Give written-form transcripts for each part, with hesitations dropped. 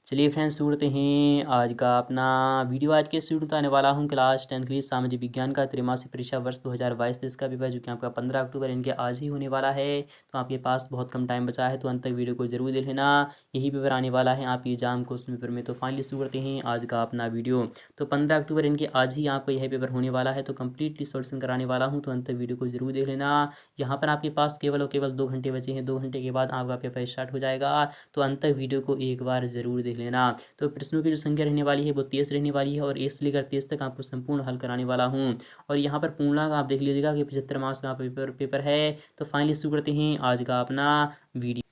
चलिए फ्रेंड्स, शुरू करते हैं आज का अपना वीडियो। आज के शुरू आने वाला हूँ क्लास 10th के लिए सामाजिक विज्ञान का त्रैमासिक परीक्षा वर्ष 2022-23 का पेपर, जो कि आपका 15 अक्टूबर इनके आज ही होने वाला है। तो आपके पास बहुत कम टाइम बचा है, तो अंत तक वीडियो को जरूर देख लेना। यही पेपर आने वाला है आपके एग्जाम क्वेश्चन पेपर में। तो फाइनली शुरू करते हैं आज का अपना वीडियो। तो 15 अक्टूबर इनके आज ही आपको यह पेपर होने वाला है, तो कंप्लीटली सॉल्यूशन कराने वाला हूँ, तो अंत तक वीडियो को जरूर देख लेना। यहाँ पर आपके पास केवल और केवल 2 घंटे बचे हैं। 2 घंटे के बाद आपका पेपर स्टार्ट हो जाएगा, तो अंत तक वीडियो को एक बार जरूर देख लेना। तो प्रश्नों की जो संख्या रहने वाली है वो 30 रहने वाली है, और 1 से लेकर 30 तक आपको संपूर्ण हल कराने वाला हूँ। और यहाँ पर पूर्णांक आप देख लीजिएगा कि 75 मार्क्स का पेपर है। तो फाइनली शुरू करते हैं आज का अपना वीडियो।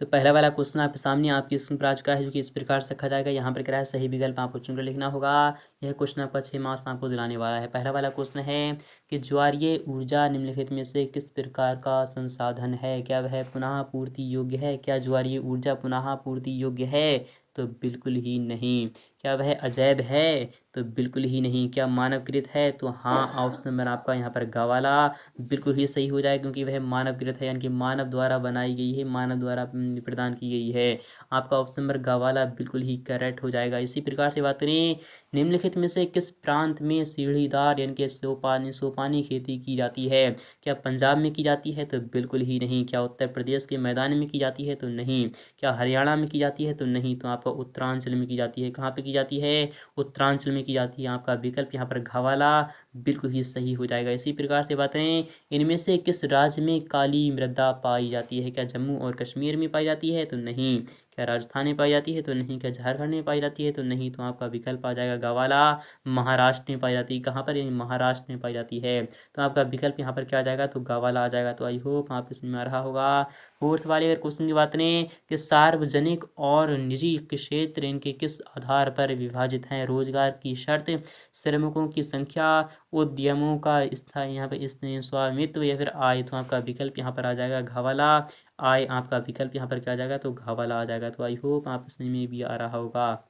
तो पहला वाला क्वेश्चन आपके सामने आपकी स्क्रीन पर आ चुका है, जो कि इस प्रकार से रखा जाएगा। यहाँ पर क्या है, सही विकल्प आपको चुनकर लिखना होगा। यह क्वेश्चन आपका 6 मार्क्स आपको दिलाने वाला है। पहला वाला क्वेश्चन है कि ज्वारीय ऊर्जा निम्नलिखित में से किस प्रकार का संसाधन है? क्या वह पुनः पूर्ति योग्य है? क्या ज्वारीय ऊर्जा पुनः पूर्ति योग्य है? तो बिल्कुल ही नहीं। क्या वह अजैव है? तो बिल्कुल ही नहीं। क्या मानवकृत है? तो हाँ, ऑप्शन नंबर आपका यहाँ पर ग वाला बिल्कुल ही सही हो जाए, क्योंकि वह मानवकृत है, यानी कि मानव द्वारा बनाई गई है, मानव द्वारा प्रदान की गई है। आपका ऑप्शन नंबर ग वाला बिल्कुल ही करेक्ट हो जाएगा। इसी प्रकार से बात करें, निम्नलिखित में से किस प्रांत में सीढ़ीदार यानी कि सोपानी खेती की जाती है? क्या पंजाब में की जाती है? तो बिल्कुल ही नहीं। क्या उत्तर प्रदेश के मैदान में की जाती है? तो नहीं। क्या हरियाणा में की जाती है? तो नहीं। तो आपका उत्तरांचल में की जाती है। कहाँ पे की जाती है? उत्तरांचल में की जाती है। आपका विकल्प यहाँ पर घ वाला बिल्कुल ही सही हो जाएगा। इसी प्रकार से बात करें, इनमें से किस राज्य में काली मृदा पाई जाती है? क्या जम्मू और कश्मीर में पाई जाती है? तो नहीं। क्या राजस्थान में पाई जाती है? तो नहीं। क्या झारखंड में पाई जाती है? तो नहीं। तो आपका विकल्प आ जाएगा ग वाला, महाराष्ट्र में पाई जाती है। कहाँ पर? महाराष्ट्र में पाई जाती है। तो आपका विकल्प यहाँ पर क्या आ जाएगा? तो ग वाला आ जाएगा। तो आई होप आपको समझ में आ रहा होगा। फोर्थ वाले अगर क्वेश्चन की बात करें कि सार्वजनिक और निजी क्षेत्र इनके किस आधार पर विभाजित हैं? रोजगार की शर्त, श्रमिकों की संख्या, उद्यमों का स्थायी यहाँ पे स्वामित्व, या फिर आय। तो आपका विकल्प यहाँ पर आ जाएगा घ वाला, आय। आपका विकल्प यहाँ पर क्या आ जाएगा? तो घ वाला आ जाएगा। तो आई होप आपको समझ में भी आ रहा होगा।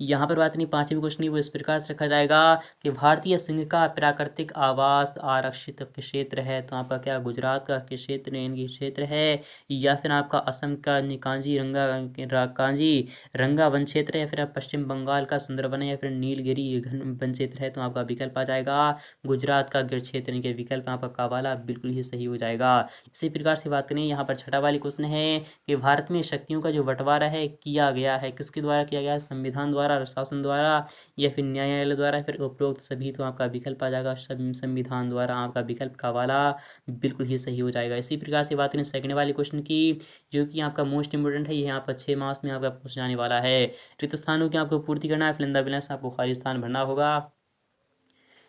यहाँ पर बात नहीं, पांचवी क्वेश्चन है वो इस प्रकार से रखा जाएगा कि भारतीय सिंह का प्राकृतिक आवास आरक्षित क्षेत्र है। तो आपका क्या गुजरात का क्षेत्र इनकी क्षेत्र है, या फिर आपका असम का कांजी रंगा वन क्षेत्र है, या फिर पश्चिम बंगाल का सुंदरबन है, या फिर नीलगिरी घन वन क्षेत्र है? तो आपका विकल्प आ जाएगा गुजरात का गिर क्षेत्र। इनके विकल्प आपका का वाला बिल्कुल ही सही हो जाएगा। इसी प्रकार से बात करें, यहाँ पर छठा वाली क्वेश्चन है कि भारत में शक्तियों का जो बंटवारा है किया गया है, किसके द्वारा किया गया है? संविधान द्वारा, शासन द्वारा, या फिर न्यायालय द्वारा, फिर उपरोक्त सभी? तो आपका विकल्प आ जाएगा संविधान द्वारा। आपका विकल्प का वाला बिल्कुल ही सही हो जाएगा। इसी प्रकार से बात करें सेकंड वाले क्वेश्चन की, जो कि आपका मोस्ट इंपोर्टेंट है। ये आपका 6 मार्क्स में आपका पूछ जाने वाला है। रिक्त स्थानों की आपको पूर्ति करना है, फिर बैलेंस आपको खाली स्थान भरना होगा।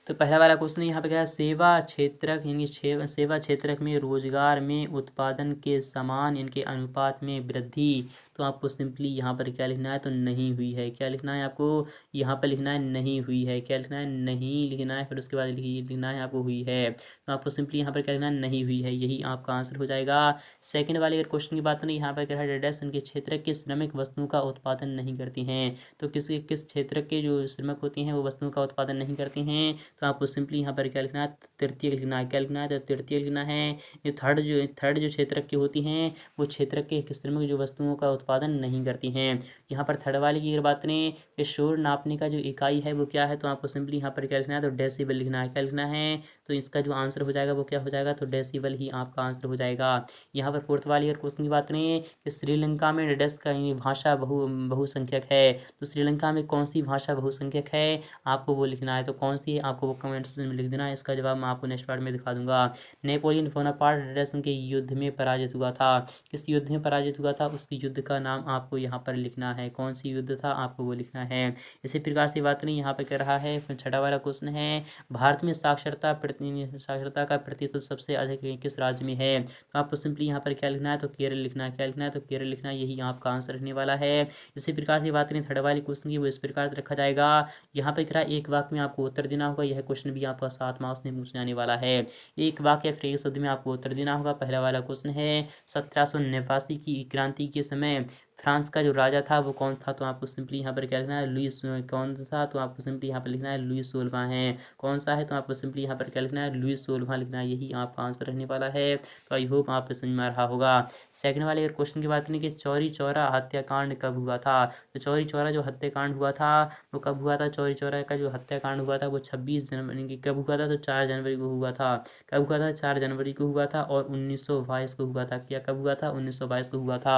तो पहला वाला क्वेश्चन यहाँ पे क्या है, सेवा क्षेत्रक यानी सेवा क्षेत्रक में रोजगार में उत्पादन के समान इनके अनुपात में वृद्धि। तो आपको सिंपली यहाँ पर क्या लिखना है? तो नहीं हुई है। क्या लिखना है आपको? यहाँ पर लिखना है नहीं हुई है। क्या लिखना है? नहीं लिखना है। फिर उसके बाद लिखना है आपको हुई है। तो आपको सिंपली यहाँ पर क्या लिखना है? नहीं हुई है। यही आपका आंसर हो जाएगा। सेकंड वाले अगर क्वेश्चन की बात करें, यहाँ पर क्या है, डैश इनके क्षेत्र के श्रमिक वस्तुओं का उत्पादन नहीं करती हैं। तो किस क्षेत्र के जो श्रमिक होते हैं वो वस्तुओं का उत्पादन नहीं करते हैं? तो आपको सिंपली यहाँ पर क्या लिखना है? तृतीय लिखना है। क्या लिखना है? तो तृतीय लिखना है। ये थर्ड जो क्षेत्र की होती हैं वो क्षेत्र के श्रमिक जो वस्तुओं का उत्पादन नहीं करती हैं। यहाँ पर थर्ड वाले की अगर बात करें कि शोर नापने का जो इकाई है वो क्या है? तो आपको सिंपली यहाँ पर क्या लिखना है? तो डेसिबल लिखना है। क्या लिखना है? तो इसका जो आंसर हो जाएगा वो क्या हो जाएगा? तो डेसिबल ही आपका आंसर हो जाएगा। यहाँ पर फोर्थ वाली अगर क्वेश्चन की बात करें कि श्रीलंका में डेस का भाषा बहुसंख्यक है। तो श्रीलंका में कौन सी भाषा बहुसंख्यक है? आपको वो लिखना है। तो कौन सी है आपको वो कमेंट सेक्शन में लिख देना है। इसका जवाब मैं आपको नेक्स्ट पार्ट में दिखा दूंगा। नेपोलियन बोनापार्ट रेडिसन के युद्ध में पराजित हुआ था। किस युद्ध में पराजित हुआ था? उसकी युद्ध का नाम आपको यहाँ पर लिखना है। कौन सी युद्ध था आपको वो लिखना है। इसी प्रकार से बात नहीं, यहाँ पे कह रहा है। फिर छठा वाला क्वेश्चन है, भारत में साक्षरता का प्रतिशत सबसे अधिक किस राज्य में है? तो आपको सिंपली यहाँ पर क्या लिखना है? तो केरल लिखना है। क्या लिखना है? तो केरल लिखना है। यही आपका आंसर रहने वाला है। इसी प्रकार से बात करें थर्ड वाली क्वेश्चन की, वो इस प्रकार से रखा जाएगा। यहाँ पे कह एक वाक्य में आपको उत्तर देना होगा। यह क्वेश्चन भी आपका 7 मार्क्स में पूछने आने वाला है। एक वाक्य फिर एक शब्द में आपको उत्तर देना होगा। पहला वाला क्वेश्चन है, 1789 की क्रांति के समय फ्रांस का जो राजा था वो कौन था, तो आपको सिंपली यहाँ पर क्या लिखना है, लुइस। कौन था, तो आपको सिंपली यहाँ पर लिखना है लुइस 16वां है। कौन सा है, तो आपको सिंपली यहाँ पर क्या लिखना है, लुइस 16वां लिखना है। यही आपका आंसर रहने वाला है। तो आई होप आपको समझ में आ रहा होगा। सेकंड वाले अगर क्वेश्चन की बात करें कि चौरी चौरा हत्याकांड कब हुआ था, तो चौरी चौरा जो हत्याकांड हुआ था वो कब हुआ था। चौरी चौरा का जो हत्याकांड हुआ था वो 26 जनवरी कब हुआ था, तो 4 जनवरी को हुआ था। कब हुआ था, 4 जनवरी को हुआ था और 1922 को हुआ था। क्या कब हुआ था, 1922 को हुआ था।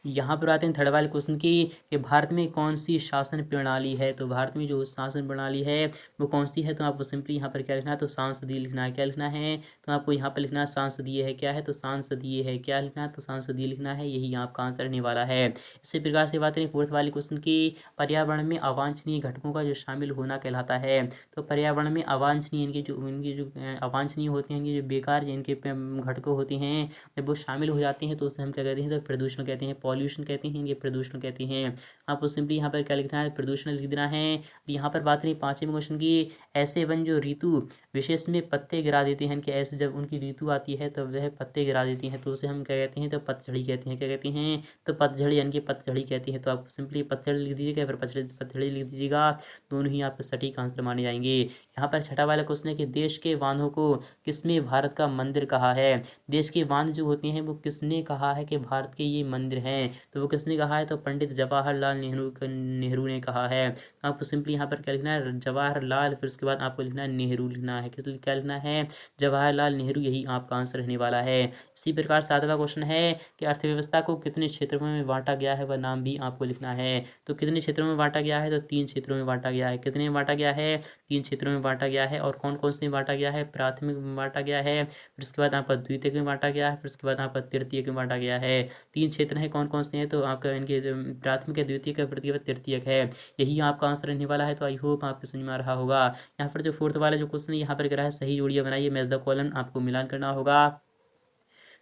यहाँ पर आते हैं थर्ड वाले क्वेश्चन की कि भारत में कौन सी शासन प्रणाली है, तो भारत में जो शासन प्रणाली है वो कौन सी है, तो आपको सिंपली यहाँ पर क्या लिखना है, तो सांसदीय लिखना है। क्या लिखना है, तो आपको यहाँ पर लिखना है सांसदीय है। क्या है, तो सांसदीय है। क्या लिखना है, तो सांसदीय लिखना है। यही आपका आंसर रहने वाला है। इसी प्रकार से बात करें फोर्थ वाले क्वेश्चन की, पर्यावरण में अवांछनीय घटकों का जो शामिल होना कहलाता है, तो पर्यावरण में अवांछनीय इनके जो अवांछनीय होते हैं, इनके जो बेकार जिनके घटकों होते हैं जब वो शामिल हो जाते हैं तो उसे हम क्या कहते हैं, तो प्रदूषण कहते हैं, पॉल्यूशन कहते हैं, ये प्रदूषण कहते हैं। आपको सिंपली यहाँ पर क्या लिखना है, प्रदूषण लिख देना है। यहाँ पर बात करें पांचवें क्वेश्चन की, ऐसे वन जो ऋतु विशेष में पत्ते गिरा देते हैं, कि ऐसे जब उनकी ऋतु आती है तो वह पत्ते गिरा देती हैं तो उसे हम क्या कहते हैं, तो पतझड़ी कहते हैं। क्या कहते हैं, तो पतझड़ी यानी कि पतझड़ी कहते हैं। तो आपको सिंपली पतझड़ी लिख दीजिएगा, फिर पतझड़ी लिख दीजिएगा, दोनों ही आपके सटीक आंसर माने जाएंगे। यहाँ पर छठा वाला क्वेश्चन है कि देश के बांधों को किसमें भारत का मंदिर कहा है। देश के बांध जो होते हैं वो किसने कहा है कि भारत के ये मंदिर हैं, तो वो किसने कहा है, तो पंडित जवाहरलाल नेहरू ने कहा है। तो आपको सिंपली यहाँ पर क्या लिखना है, जवाहरलाल, फिर उसके बाद आपको लिखना है नेहरू लिखना है। क्या लिखना है, जवाहरलाल नेहरू। यही आपका आंसर रहने वाला है। इसी प्रकार सातवां क्वेश्चन है कि अर्थव्यवस्था को कितने क्षेत्रों में बांटा गया है, वह नाम भी आपको लिखना है। तो कितने क्षेत्रों में बांटा गया है, तो 3 क्षेत्रों में बांटा गया है। कितने में बांटा गया है, 3 क्षेत्रों में बांटा गया है। और कौन कौन से में बांटा गया है, प्राथमिक में बांटा गया है, फिर उसके बाद आपका द्वितीयक में बांटा गया है, फिर उसके बाद आपका तृतीयक में बांटा गया है। 3 क्षेत्र हैं, कौन कौन से हैं, तो आपका इनके प्राथमिक है, द्वितीयक है, फिर उसके बाद तृतीयक है। यही आपका आंसर रहने वाला है। तो आई होप आपको समझ में आ रहा होगा। यहाँ पर जो फोर्थ वाला जो क्वेश्चन है यहाँ पर करा है, सही जोड़ियां बनाइए, मैच द कॉलम आपको मिलान करना होगा।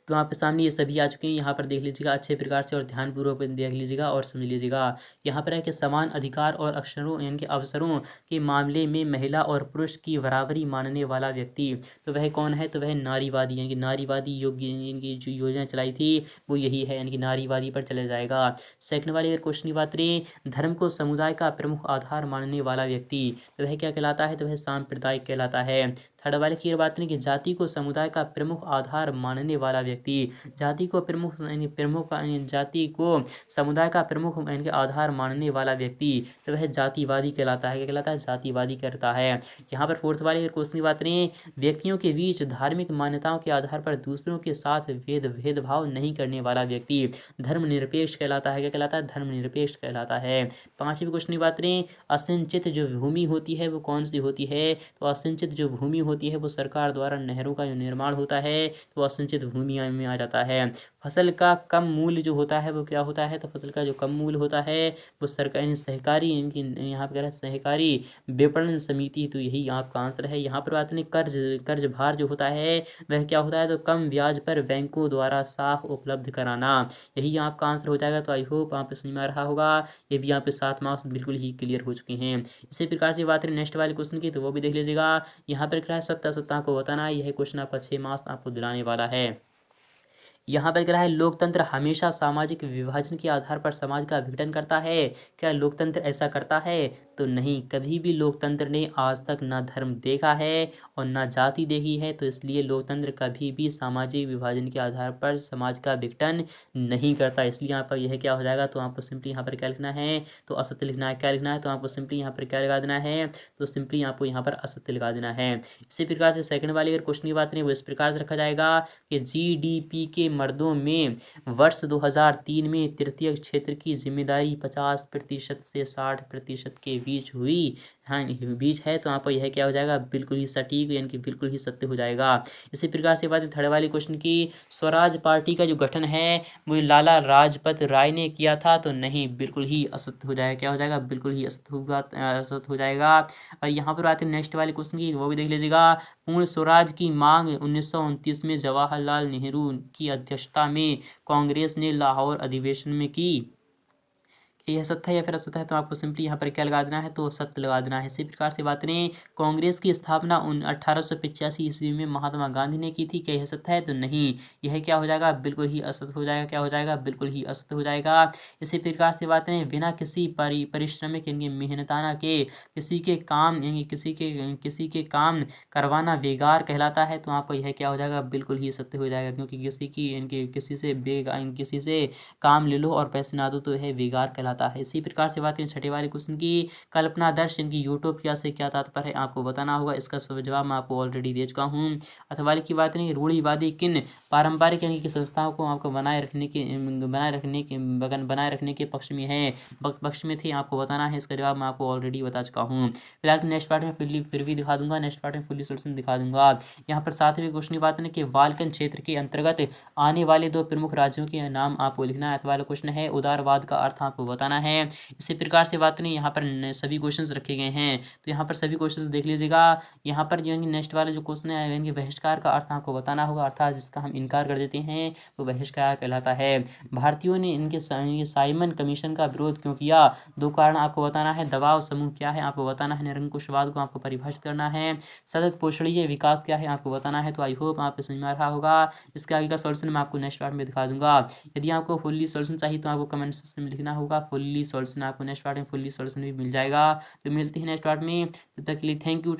तो आपके सामने ये सभी आ चुके हैं। यहाँ पर देख लीजिएगा अच्छे प्रकार से और ध्यानपूर्वक देख लीजिएगा और समझ लीजिएगा। यहाँ पर है कि समान अधिकार और अक्षरों यानी कि अवसरों के मामले में महिला और पुरुष की बराबरी मानने वाला व्यक्ति, तो वह कौन है, तो वह नारीवादी यानी कि नारीवादी योग्य इनकी जो योजना चलाई थी वो यही है, यानी कि नारीवादी पर चला जाएगा। सेकंड वाले अगर क्वेश्चन की बात करें, धर्म को समुदाय का प्रमुख आधार मानने वाला व्यक्ति, तो वह क्या कहलाता है, तो वह सांप्रदायिक कहलाता है। थर्ड वाले की बात करें कि जाति को समुदाय का प्रमुख आधार मानने वाला व्यक्ति, जाति को प्रमुख जाति को समुदाय का प्रमुख यानी कि आधार मानने वाला व्यक्ति, तो वह जातिवादी कहलाता है। क्या कहलाता है, जातिवादी करता है। यहाँ पर फोर्थ वाले क्वेश्चन की बात करें, व्यक्तियों के बीच धार्मिक मान्यताओं के आधार पर दूसरों के साथ भेदभाव नहीं करने वाला व्यक्ति धर्मनिरपेक्ष कहलाता है। क्या कहलाता है, धर्मनिरपेक्ष कहलाता है। पांचवें क्वेश्चन की बात करें, असिंचित जो भूमि होती है वो कौन सी होती है, तो असिंचित जो भूमि होती है वो सरकार द्वारा नहरों का जो निर्माण होता है तो असिंचित भूमि में आ जाता है। फसल का कम मूल्य जो होता है वो क्या होता है, तो फसल का जो कम मूल्य होता है वो सरकारी सहकारी इनकी यहाँ पर कह रहा है सहकारी विपणन समिति, तो यही आपका आंसर है। यहाँ पर बात नहीं, कर्ज भार जो होता है वह क्या होता है, तो कम ब्याज पर बैंकों द्वारा साख उपलब्ध कराना, यही आपका आंसर हो जाएगा। तो आई होप आप समझ में आ रहा होगा। ये भी यहाँ पे 7 मार्क्स बिल्कुल ही क्लियर हो चुके हैं। इसी प्रकार से बात करें नेक्स्ट वाले क्वेश्चन की, तो वो भी देख लीजिएगा। यहाँ पर क्या है, सत्ता सत्ता को बताना, यह क्वेश्चन आपका 6 मार्क्स आपको दिलाने वाला है। यहाँ पर क्या है, लोकतंत्र हमेशा सामाजिक विभाजन के आधार पर समाज का विघटन करता है। क्या लोकतंत्र ऐसा करता है, तो नहीं, कभी भी लोकतंत्र ने आज तक ना धर्म देखा है और ना जाति देखी है। तो इसलिए लोकतंत्र कभी भी सामाजिक विभाजन के आधार पर समाज का विघटन नहीं करता। इसलिए यहाँ पर यह क्या हो जाएगा, तो आपको सिंपली यहाँ पर क्या लिखना है, तो असत्य लिखना है। क्या लिखना है, तो आपको सिंपली यहाँ पर क्या लगा देना है, तो सिंपली आपको यहाँ पर असत्य लगा देना है। इसी प्रकार से सेकंड वाली अगर क्वेश्चन की बात करें वो इस प्रकार से रखा जाएगा कि GDP के मर्दों में वर्ष 2003 में तृतीय क्षेत्र की जिम्मेदारी 50% से 60% के बीच हुई, हाँ बीच है। तो यहाँ पर यह क्या हो जाएगा, बिल्कुल ही सटीक यानी कि बिल्कुल ही सत्य हो जाएगा। इसी प्रकार से बात थर्ड वाले क्वेश्चन की, स्वराज पार्टी का जो गठन है वो लाला लाजपत राय ने किया था, तो नहीं, बिल्कुल ही असत्य हो जाएगा। क्या हो जाएगा, बिल्कुल ही असत्य होगा, असत्य हो जाएगा। और यहाँ पर आते हैं नेक्स्ट वाले क्वेश्चन की, वो भी देख लीजिएगा। पूर्ण स्वराज की मांग 1929 में जवाहरलाल नेहरू की अध्यक्षता में कांग्रेस ने लाहौर अधिवेशन में की। यह सत्य है या फिर असत्य है, तो आपको सिंपली यहाँ पर क्या लगा देना है, तो सत्य लगा देना है। इसी प्रकार से बात करें कांग्रेस की स्थापना 1885 ईस्वी में महात्मा गांधी ने की थी, क्या यह सत्य है, तो नहीं, यह क्या हो जाएगा, बिल्कुल ही असत्य हो जाएगा। क्या हो जाएगा, बिल्कुल ही असत्य हो जाएगा। इसी प्रकार से बात करें बिना किसी परिश्रमिक यानी मेहनताना के किसी के काम यानी किसी के काम करवाना बेकार कहलाता है, तो आपको यह क्या हो जाएगा, बिल्कुल ही सत्य हो जाएगा। क्योंकि किसी से काम ले लो और पैसे ना दो तो यह बेकार कहलाता है। इसी प्रकार से बात करें छठे वाले क्वेश्चन की, कल्पनादर्श इनकी यूटोपिया से क्या तात्पर्य है, आपको बताना होगा। इसका सब जवाब मैं आपको ऑलरेडी दे चुका हूँ। अथवा की बात करें रूढ़िवादी किन पारंपरिक यानी कि संस्थाओं को आपको बनाए रखने के पक्ष में थे, आपको बताना है। इसका जवाब मैं आपको ऑलरेडी बता चुका हूँ। फिलहाल नेक्स्ट पार्ट में फिर भी दिखा दूंगा, नेक्स्ट पार्ट में फुल्ली सोल्यूशन दिखा दूंगा। यहाँ पर सातवें क्वेश्चन की बात करें कि बाल्कन क्षेत्र के अंतर्गत आने वाले 2 प्रमुख राज्यों के नाम आपको लिखना है। अथवा क्वेश्चन है उदारवाद का अर्थ आपको बताना है। इसी प्रकार से बात करें यहाँ पर सभी क्वेश्चंस रखे गए हैं, तो यहाँ पर सभी क्वेश्चंस देख लीजिएगा। यहाँ पर जो नेक्स्ट वाला जो क्वेश्चन है यानी बहिष्कार का अर्थ आपको बताना होगा, अर्थात जिसका हम इनकार कर देते हैं तो बहिष्कार कहलाता है। भारतीयों ने इनके साइमन कमीशन का विरोध क्यों किया, 2 कारण आपको बताना है। दबाव समूह क्या है, आपको बताना है। निरंकुशवाद को आपको परिभाषित करना है। सतत पोषणीय विकास क्या है, आपको बताना है। तो आई होप आपको समझ में आ रहा होगा। इसके आगे का सॉल्यूशन मैं आपको नेक्स्ट पार्ट में दिखा दूंगा। यदि आपको फुल्ली सॉल्यूशन चाहिए तो आपको कमेंट सेक्शन में लिखना होगा फुल्ली सॉल्यूशन, आपको नेक्स्ट पार्ट में फुल्ली सॉल्यूशन भी मिल जाएगा। तो मिलते हैं नेक्स्ट पार्ट में, तब तक के लिए थैंक यू।